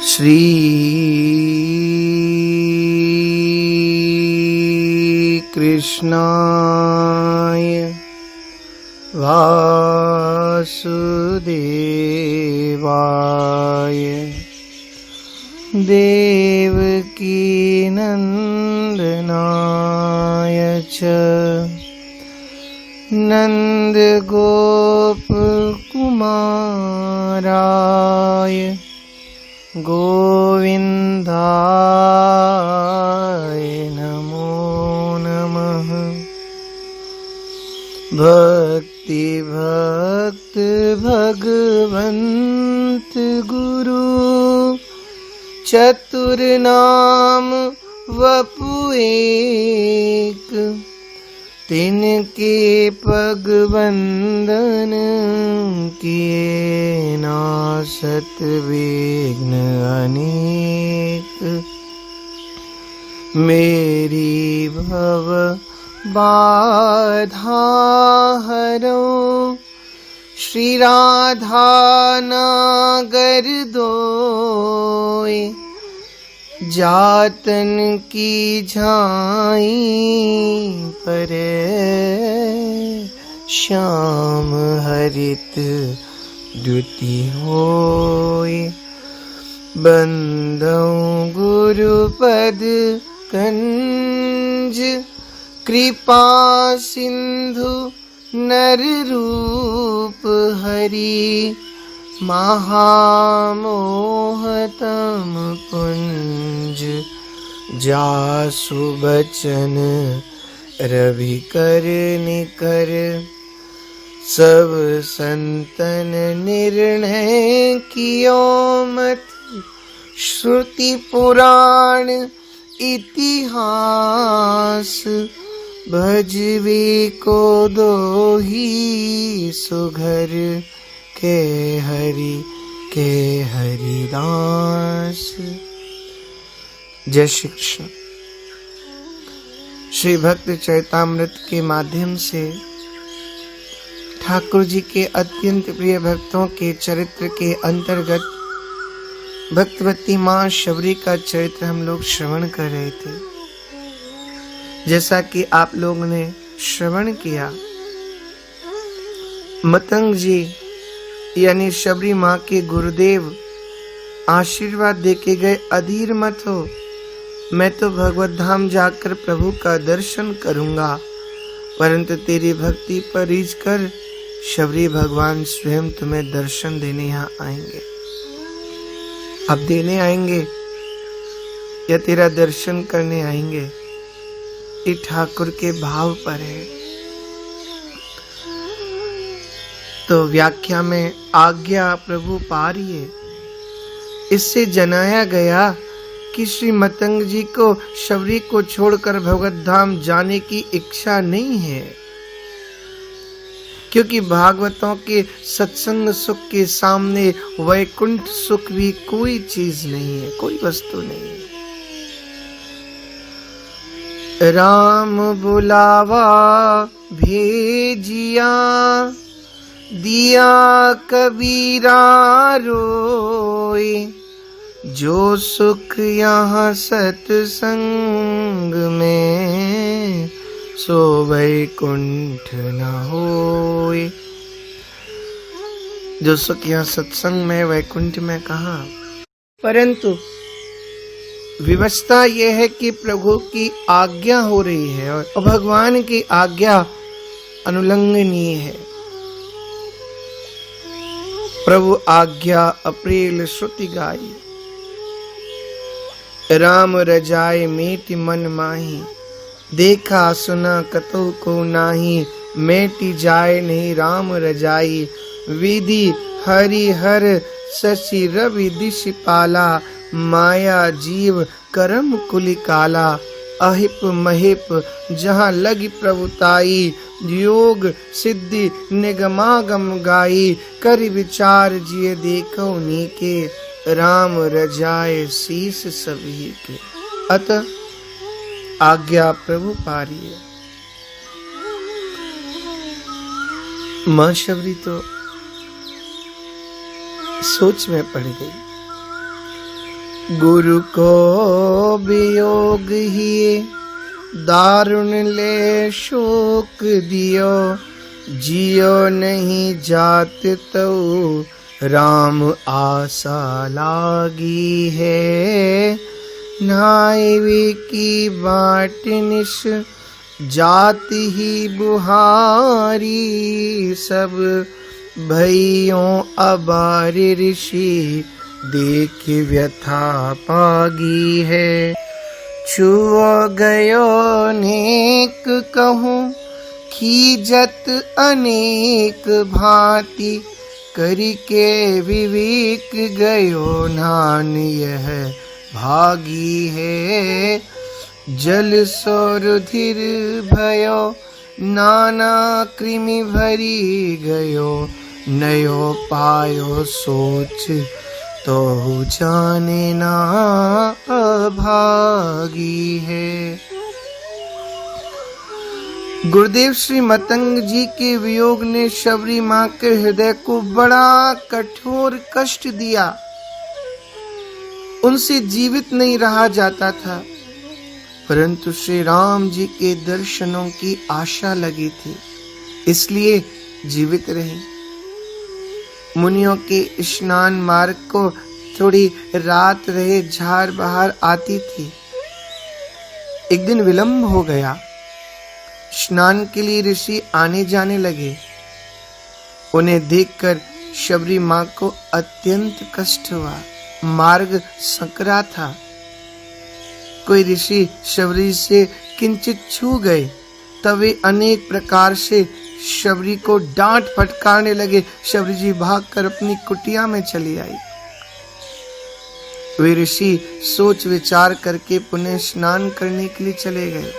श्री कृष्णाय वासुदेवाय देवकी नंदनाय च नंदगोपकुमाराय गोविन्दाय नमो नमः। भक्ति भक्त भगवंत गुरु चतुर नाम वपु एक, तिनके पग बंदन किए नासत विघ्न अनेक। मेरी भव बाधा हरो श्री राधा नागर दोय, जातन की झाई परे श्याम हरित द्युति होय। बंदौ गुरुपद कंज कृपा सिंधु नर रूप हरि, महामोहतम पुंज जासु बचन रवि कर निकर। सब संतन निर्णय कियो मत, श्रुति पुराण इतिहास। भजवे को दोही सुघर, के हरिदास। जय श्री कृष्ण। श्री भक्त चरितामृत के माध्यम से ठाकुर जी के अत्यंत प्रिय भक्तों के चरित्र के अंतर्गत भक्तवती माँ शबरी का चरित्र हम लोग श्रवण कर रहे थे। जैसा कि आप लोगों ने श्रवण किया, मतंग जी यानी शबरी माँ के गुरुदेव आशीर्वाद देके गए, अधीर मत हो, मैं तो भगवत धाम जाकर प्रभु का दर्शन करूंगा, परंतु तेरी भक्ति पर रीझ कर शबरी भगवान स्वयं तुम्हें दर्शन देने यहाँ आएंगे। अब देने आएंगे या तेरा दर्शन करने आएंगे, ये ठाकुर के भाव पर है। तो व्याख्या में आज्ञा प्रभु पारिये, इससे जनाया गया कि श्री मतंग जी को शबरी को छोड़कर भगवत धाम जाने की इच्छा नहीं है, क्योंकि भागवतों के सत्संग सुख के सामने वैकुंठ सुख भी कोई चीज नहीं है, कोई वस्तु नहीं है। राम बुलावा भेजिया, दिया कबीरा रोए, जो सुख यहाँ सत्संग में सो वैकुंठ न होए। जो सुख यहाँ सत्संग में वैकुंठ में कहाँ, परंतु व्यवस्था यह है कि प्रभु की आज्ञा हो रही है और भगवान की आज्ञा अनुलंघनीय है। प्रभु आज्ञा अप्रेल श्रुति गाई, राम रजाए मेटि मन माही, देखा सुना कतौ को नाही, मेटि जाए नहीं राम रजाई। विधि हरि हर शशि रवि दिश पाला, माया जीव करम कुलि काला। अहिप महिप जहाँ लगी प्रभुताई, योग सिद्धि निगमागम गाई। कर विचार जिये देखो नीके, राम रजाए शीस सभी के। अतः आज्ञा प्रभु पारिये। मां शबरी तो सोच में पड़ गई। गुरु को वियोग ही दारुण ले शोक दियो, जियो नहीं जात तो राम आशा लागी है। नायवी की बाट निश जाति ही बुहारी, सब भइयों अबार ऋषि देख व्यथा पागी है। छुओ गयो नेक कहूँ खीजत अनेक भांति, करी के विवेक गयो नान यह भागी है। जल सो रुधिर भयो नाना कृमि भरी गयो, नयो पायो सोच तो जाने ना अभागी है। गुरुदेव श्री मतंग जी के वियोग ने शबरी माँ के हृदय को बड़ा कठोर कष्ट दिया। उनसे जीवित नहीं रहा जाता था, परंतु श्री राम जी के दर्शनों की आशा लगी थी, इसलिए जीवित रहे। मुनियों के स्नान मार्ग को थोड़ी रात रहे झार बहार आती थी। एक दिन विलंब हो गया। स्नान के लिए ऋषि आने जाने लगे। उन्हें देखकर शबरी माँ को अत्यंत कष्ट हुआ। मार्ग संकरा था। कोई ऋषि शबरी से किंचित छू गए, तब वे अनेक प्रकार से शबरी को डांट फटकारने लगे। शबरी जी भागकर अपनी कुटिया में चली आई। वे ऋषि सोच विचार करके पुनः स्नान करने के लिए चले गए।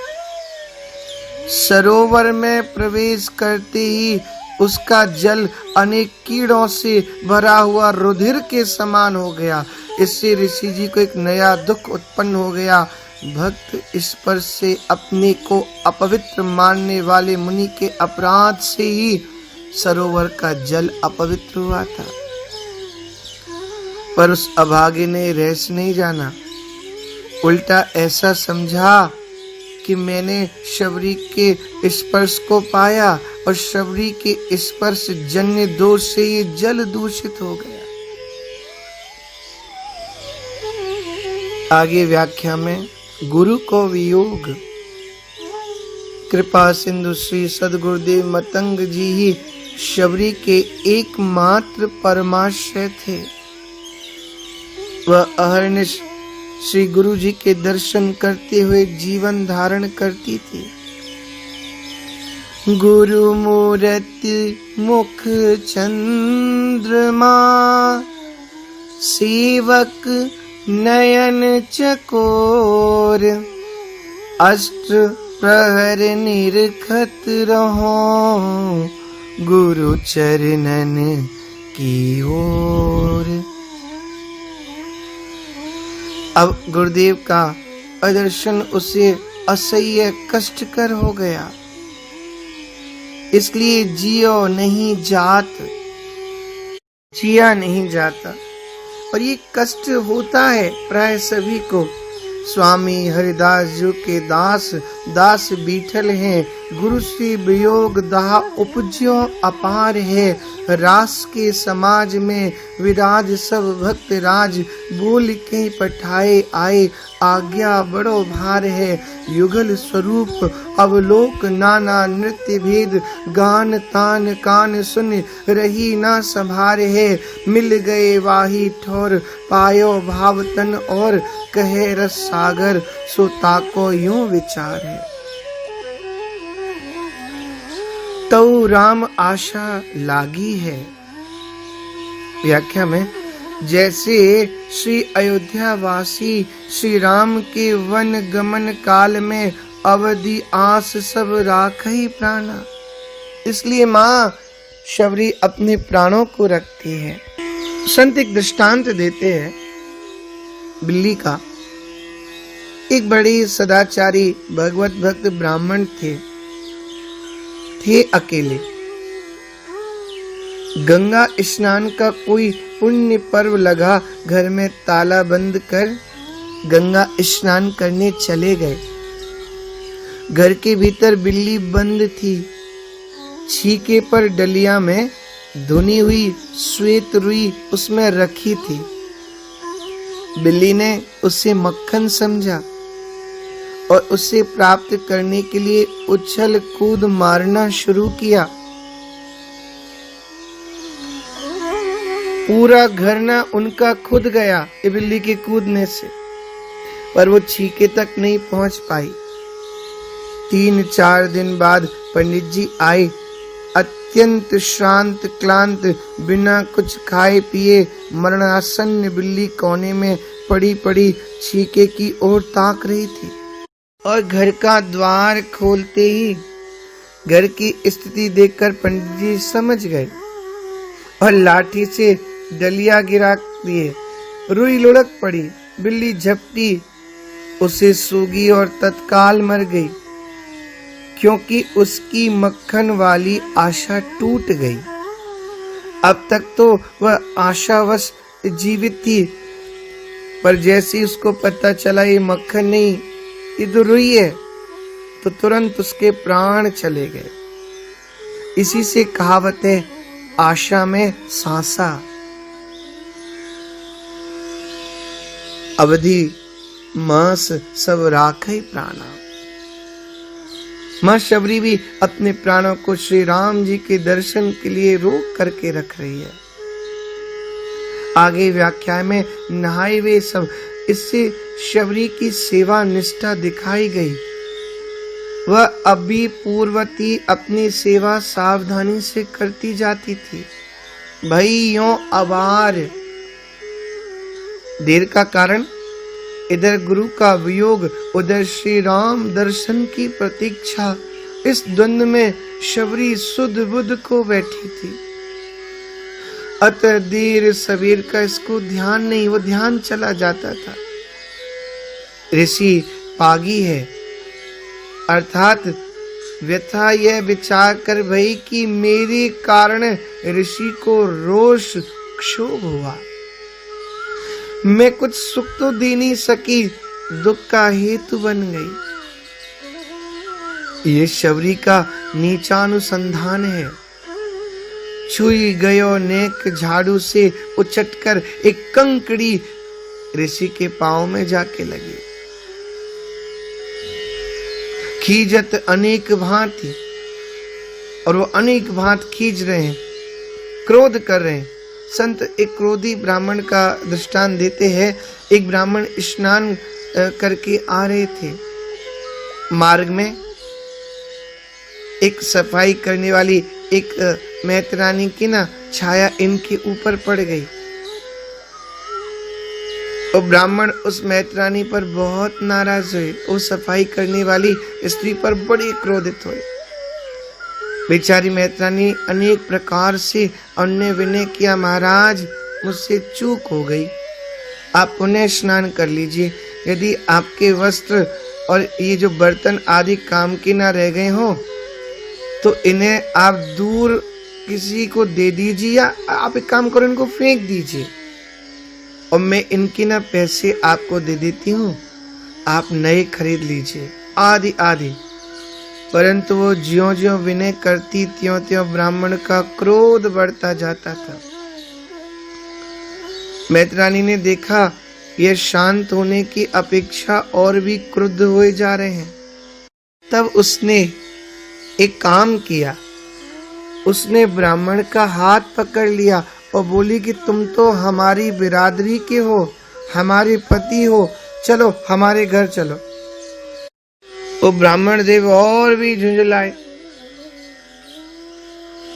सरोवर में प्रवेश करते ही उसका जल अनेक कीड़ों से भरा हुआ रुधिर के समान हो गया। इससे ऋषि जी को एक नया दुख उत्पन्न हो गया। भक्त स्पर्श से अपने को अपवित्र मानने वाले मुनि के अपराध से ही सरोवर का जल अपवित्र हुआ था। पर उस अभागे ने रहस्य नहीं जाना, उल्टा ऐसा समझा कि मैंने शबरी के स्पर्श को पाया और शबरी के स्पर्श जन्य दोष से ये जल दूषित हो गया। आगे व्याख्या में गुरु को वियोग। कृपा सिंधु श्री सद्गुरुदेव मतंग जी ही शबरी के एकमात्र परमाश्रय थे। वह अहर्निश श्री गुरु जी के दर्शन करते हुए जीवन धारण करती थी। गुरु मूर्ति मुख चंद्रमा, सेवक नयन चकोर, अष्ट प्रहर निरखत रहो, गुरु चरणन की ओर। अब गुरुदेव का अदर्शन उसे असह्य कष्टकर हो गया, इसलिए जियो नहीं जात, जिया नहीं जाता। और ये कष्ट होता है प्राय सभी को। स्वामी हरिदास जी के दास दास बीठल हैं, गुरु श्री वियोग दाह उपज्यो अपार है। रास के समाज में विराज सब भक्त राज, बोल के पठाए आए, आज्ञा बड़ो भार है। युगल स्वरूप अवलोक नाना नृत्य भेद, गान तान कान सुन रही ना संभार है। मिल गए वाही ठोर पायो भावतन और, कहे रस सागर सो ताको यूं विचार है। तो राम आशा लागी है। व्याख्या में जैसे श्री अयोध्या वासी श्री राम के वन गमन काल में अवधि आस सब राखई प्राणा, इसलिए माँ शबरी अपने प्राणों को रखती है। संत एक दृष्टांत देते हैं बिल्ली का। एक बड़े सदाचारी भगवत भक्त ब्राह्मण थे अकेले। गंगा स्नान का कोई पुण्य पर्व लगा, घर में ताला बंद कर गंगा स्नान करने चले गए। घर के भीतर बिल्ली बंद थी। छीके पर डलिया में धुनी हुई श्वेत रुई उसमें रखी थी। बिल्ली ने उसे मक्खन समझा और उसे प्राप्त करने के लिए उछल कूद मारना शुरू किया। पूरा घर ना उनका खुद गया ये बिल्ली के कूदने से, पर वो छीके तक नहीं पहुंच पाई। 3-4 दिन बाद पंडित जी आए, अत्यंत श्रांत क्लांत, बिना कुछ खाए पिए मरणासन्न बिल्ली कोने में पड़ी पड़ी छीके की ओर ताक रही थी। और घर का द्वार खोलते ही घर की स्थिति देखकर पंडित जी समझ गए और लाठी से डलिया गिरा दिए। रुई लुढ़क पड़ी, बिल्ली झपटी, उसे सूगी और तत्काल मर गई, क्योंकि उसकी मक्खन वाली आशा टूट गई। अब तक तो वह आशावश जीवित थी, पर जैसे उसको पता चला ये मक्खन नहीं, ये तो रुई है, तो तुरंत उसके प्राण चले गए। इसी से कहावत है, आशा में सांसा। अवधि मास सब राखे प्राणा। मां शबरी भी अपने प्राणों को श्री राम जी के दर्शन के लिए रोक करके रख रही है। आगे व्याख्या में नहाए वे सब, इससे शबरी की सेवा निष्ठा दिखाई गई। वह अभी पूर्वती अपनी सेवा सावधानी से करती जाती थी। भइयों अबार, देर का कारण इधर गुरु का वियोग, उधर श्री राम दर्शन की प्रतीक्षा। इस द्वंद्व में शबरी सुध बुध को बैठी थी। अतः देर सबेर का इसको ध्यान नहीं, वो ध्यान चला जाता था। ऋषि पागी है, अर्थात व्यथा यह विचार कर भई कि मेरे कारण ऋषि को रोष क्षोभ हुआ। मैं कुछ सुख तो दे नहीं सकी, दुख का हेतु बन गई। ये शबरी का नीचानुसंधान है। छुई गयो नेक झाड़ू से उछटकर एक कंकड़ी ऋषि के पांव में जाके लगी। खींचत अनेक भांति, और वो अनेक भांत खींच रहे हैं, क्रोध कर रहे हैं। संत एक क्रोधी ब्राह्मण का दृष्टांत देते हैं। एक ब्राह्मण स्नान करके आ रहे थे। मार्ग में एक सफाई करने वाली एक मैत्रानी की ना छाया इनके ऊपर पड़ गई। और ब्राह्मण उस मैत्रानी पर बहुत नाराज हुए। उस सफाई करने वाली स्त्री पर बड़े क्रोधित हुए। बेचारी मैत्रानी अनेक प्रकार से अन्य विनय किया, महाराज मुझसे चूक हो गई, आप पुनः स्नान कर लीजिए। यदि आपके वस्त्र और ये जो बर्तन आदि काम के ना रह गए हो तो इन्हें आप दूर किसी को दे दीजिए, या आप एक काम करो इनको फेंक दीजिए और मैं इनके ना पैसे आपको दे देती हूँ, आप नए खरीद लीजिए, आदि आदि। परंतु वो ज्यों ज्यों विनय करती त्यों त्यों ब्राह्मण का क्रोध बढ़ता जाता था। मैत्रानी ने देखा ये शांत होने की अपेक्षा और भी क्रुद्ध हुए जा रहे हैं। तब उसने एक काम किया, उसने ब्राह्मण का हाथ पकड़ लिया और बोली कि तुम तो हमारी बिरादरी के हो, हमारे पति हो, चलो हमारे घर चलो। वो ब्राह्मण देव और भी झुंझलाए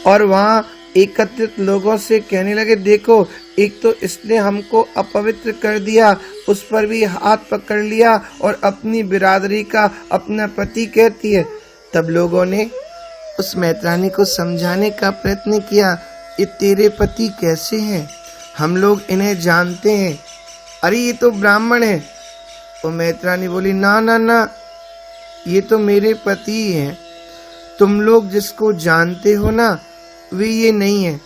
और वहां एकत्रित लोगों से कहने लगे, देखो एक तो इसने हमको अपवित्र कर दिया, उस पर भी हाथ पकड़ लिया और अपनी बिरादरी का अपना पति कहती है। तब लोगों ने उस मैत्रानी को समझाने का प्रयत्न किया, ये तेरे पति कैसे हैं, हम लोग इन्हें जानते हैं, अरे ये तो ब्राह्मण है। वो मैत्रानी बोली, ना ना ना, ये तो मेरे पति हैं, तुम लोग जिसको जानते हो ना वे ये नहीं है।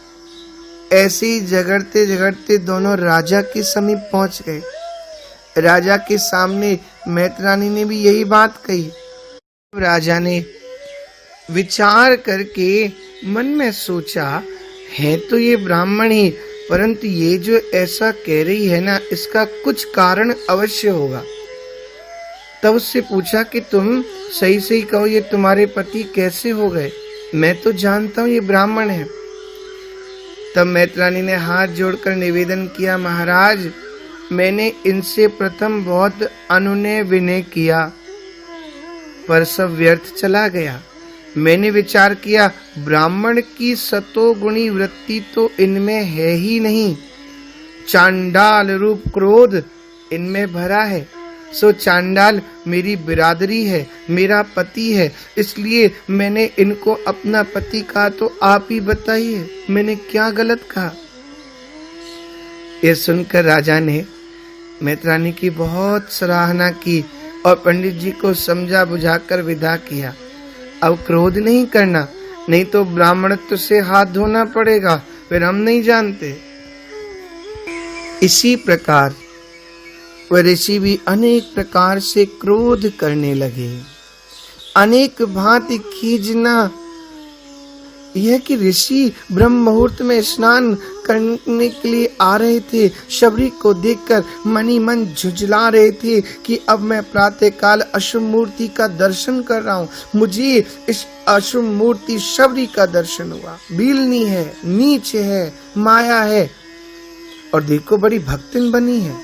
ऐसे ही झगड़ते झगड़ते दोनों राजा के समीप पहुंच गए। राजा के सामने मैत्रानी ने भी यही बात कही। राजा ने विचार करके मन में सोचा, है तो ये ब्राह्मण ही, परंतु ये जो ऐसा कह रही है ना, इसका कुछ कारण अवश्य होगा। तब उससे पूछा कि तुम सही सही कहो, ये तुम्हारे पति कैसे हो गए? मैं तो जानता हूँ ये ब्राह्मण है। तब मैत्रानी ने हाथ जोड़कर निवेदन किया, महाराज, मैंने इनसे प्रथम बहुत अनुनय विनय किया, पर सब व्यर्थ चला गया। मैंने विचार किया, ब्राह्मण की सतोगुणी वृत्ति तो इनमें है ही नहीं, चांडाल रूप क्रोध इनमें भरा है। सो चांडाल मेरी बिरादरी है, मेरा पति है, इसलिए मैंने इनको अपना पति कहा। तो आप ही बताइए, मैंने क्या गलत कहा? यह सुनकर राजा ने मैत्रानी की बहुत सराहना की और पंडित जी को समझा बुझाकर विदा किया। अब क्रोध नहीं करना, नहीं तो ब्राह्मणत्व से हाथ धोना पड़ेगा, फिर हम नहीं जानते। इसी प्रकार वह ऋषि भी अनेक प्रकार से क्रोध करने लगे। अनेक भांति खींचना यह कि ऋषि ब्रह्म मुहूर्त में स्नान करने के लिए आ रहे थे, शबरी को देखकर मनी मन झुंझला रहे थे कि अब मैं प्रातः काल अशुभ मूर्ति का दर्शन कर रहा हूँ, मुझे इस अशुभ मूर्ति शबरी का दर्शन हुआ। बिलनी है, नीच है, माया है, और देखो बड़ी भक्तिन बनी है।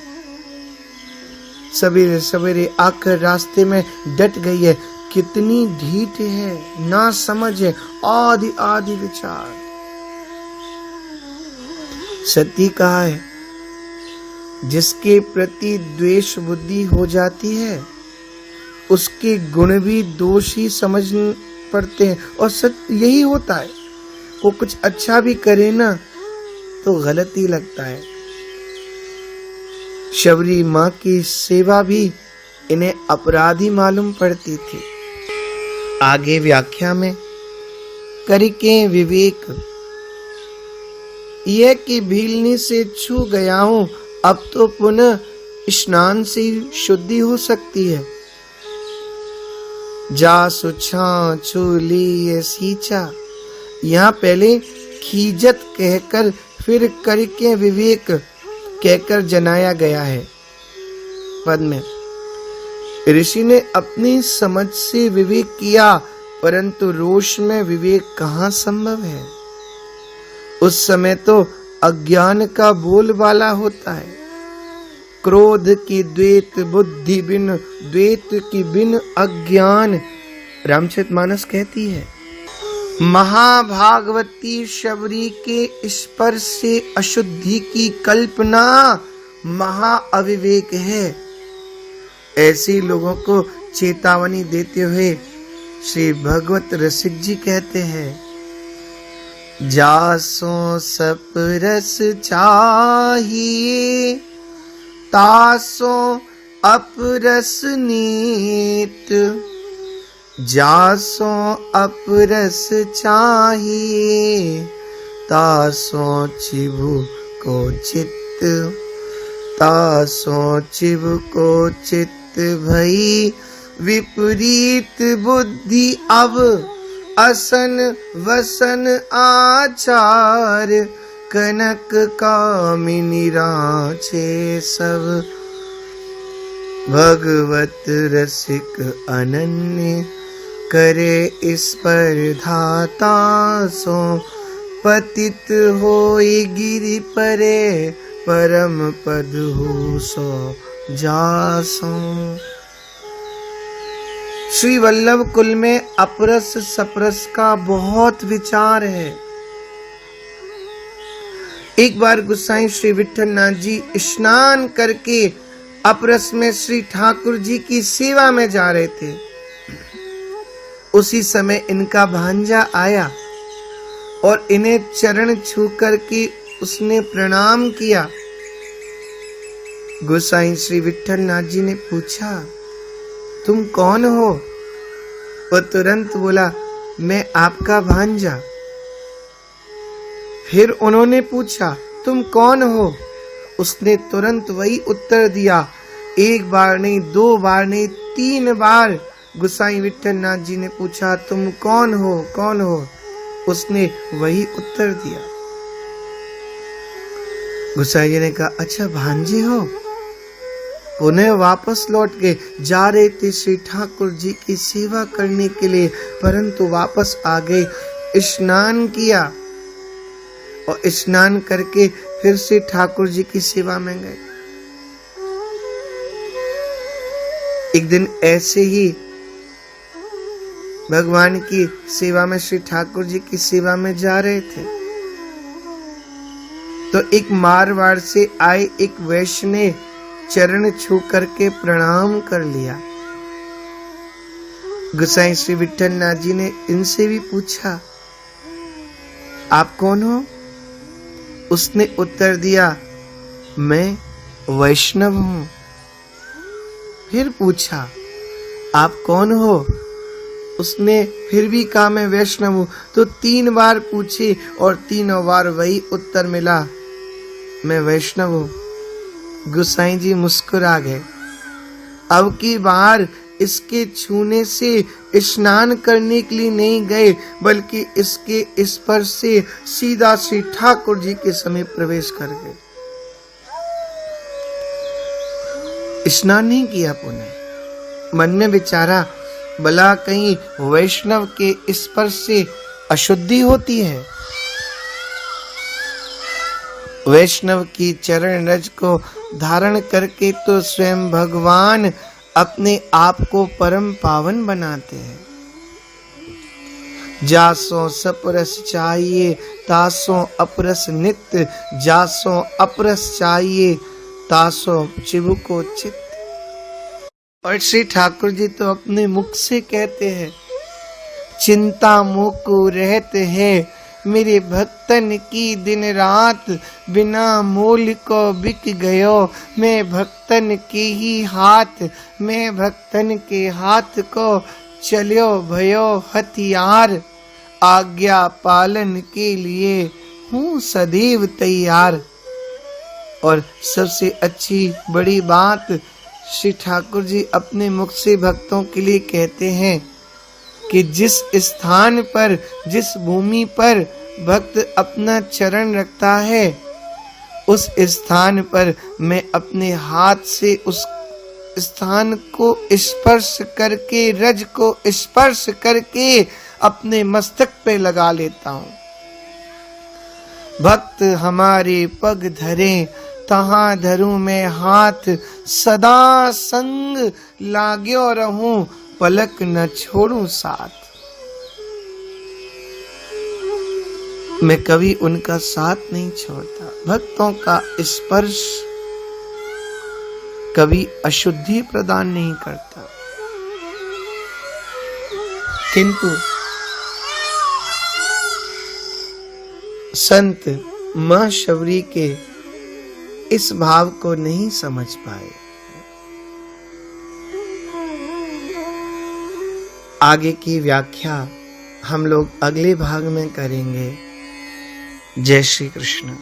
सवेरे सवेरे आकर रास्ते में डट गई है, कितनी ढीठ है, ना समझ है, आदि आदि विचार। सती कहा है, जिसके प्रति द्वेष बुद्धि हो जाती है उसके गुण भी दोष ही समझ पड़ते हैं। और सत्य यही होता है, वो कुछ अच्छा भी करे ना तो गलत ही लगता है। शबरी माँ की सेवा भी इन्हें अपराधी मालूम पड़ती थी। आगे व्याख्या में करके विवेक, यह कि भीलनी से छू गया हूं, अब तो पुनः स्नान से शुद्धि हो सकती है। जा सुछा छूली ये सींचा, यहाँ पहले खीजत कहकर फिर करके विवेक कहकर जनाया गया है। पद में ऋषि ने अपनी समझ से विवेक किया, परंतु रोष में विवेक कहाँ संभव है? उस समय तो अज्ञान का बोलबाला होता है। क्रोध की द्वेत बुद्धि बिन, द्वेत की बिन अज्ञान, रामचरितमानस कहती है। महाभागवती शबरी के स्पर्श से अशुद्धि की कल्पना महा अविवेक है। ऐसे लोगों को चेतावनी देते हुए श्री भगवत रसिक जी कहते हैं, जासो सप रस चाहिए तासो अपरस नीत, जासो अपरस चाहिए तासो चिबु को चित्त, तासो चिबु को चित्त भई विपरीत बुद्धि अब असन वसन आचार, कनक कामिनी राचे सब भगवत रसिक अनन्य, करे इस पर धाता सो पतित होई गिरि परे, परम पद हो सो जासो। श्री वल्लभ कुल में अपरस सपरस का बहुत विचार है। एक बार गोसाई श्री विठल नाथ जी स्नान करके अपरस में श्री ठाकुर जी की सेवा में जा रहे थे। उसी समय इनका भांजा आया और इन्हें चरण छू करके उसने प्रणाम किया। गोसाई श्री विठल नाथ जी ने पूछा, तुम कौन हो? वह तुरंत बोला, मैं आपका भांजा। फिर उन्होंने पूछा, तुम कौन हो? उसने तुरंत वही उत्तर दिया। एक बार नहीं, 2 बार नहीं, 3 बार गोसाई विठल नाथ जी ने पूछा, तुम कौन हो, कौन हो? उसने वही उत्तर दिया। गोसाई जी ने कहा, अच्छा भांजे हो? पुनः वापस लौट के जा रहे थे श्री ठाकुर जी की सेवा करने के लिए, परंतु वापस आ गए, स्नान किया और स्नान करके फिर से ठाकुर जी की सेवा में गए। एक दिन ऐसे ही भगवान की सेवा में, श्री ठाकुर जी की सेवा में जा रहे थे, तो एक मारवाड़ से आए एक वैश्य ने चरण छू करके प्रणाम कर लिया। गोसाई श्री विठल नाथ जी ने इनसे भी पूछा, आप कौन हो? उसने उत्तर दिया, मैं वैष्णव हूं। फिर पूछा, आप कौन हो? उसने फिर भी कहा, मैं वैष्णव हूं। तो 3 बार पूछे और 3 बार वही उत्तर मिला, मैं वैष्णव हूं। गोसाई जी मुस्कुरा गए। अब की बार इसके छूने से स्नान करने के लिए नहीं गए, बल्कि इसके स्पर्श से सीधा श्री ठाकुर जी के समीप प्रवेश कर गए। स्नान नहीं किया पुनः। मन में विचारा, भला कहीं वैष्णव के स्पर्श से अशुद्धि होती है? वैष्णव की चरण रज को धारण करके तो स्वयं भगवान अपने आप को परम पावन बनाते हैं। जासों सपरस चाहिए तासों अपरस नित्य, जासों अपरस चाहिए तासों चिबुको चित्त। और श्री ठाकुर जी तो अपने मुख से कहते हैं, चिंता मुको रहते हैं मेरे भक्तन की दिन रात, बिना मोल को बिक गयो मैं भक्तन के ही हाथ, मैं भक्तन के हाथ को चलियो भयो हथियार, आज्ञा पालन के लिए हूँ सदैव तैयार। और सबसे अच्छी बड़ी बात, श्री ठाकुर जी अपने मुख से भक्तों के लिए कहते हैं कि जिस स्थान पर, जिस भूमि पर भक्त अपना चरण रखता है, उस स्थान पर मैं अपने हाथ से उस स्थान को स्पर्श करके, रज को स्पर्श करके अपने मस्तक पे लगा लेता हूँ। भक्त हमारे पग धरे तहाँ धरूं मैं हाथ, सदा संग लाग्यो रहूं पलक न छोड़ूं साथ। मैं कभी उनका साथ नहीं छोड़ता। भक्तों का स्पर्श कभी अशुद्धि प्रदान नहीं करता, किंतु संत मां शबरी के इस भाव को नहीं समझ पाए। आगे की व्याख्या हम लोग अगले भाग में करेंगे। जय श्री कृष्ण।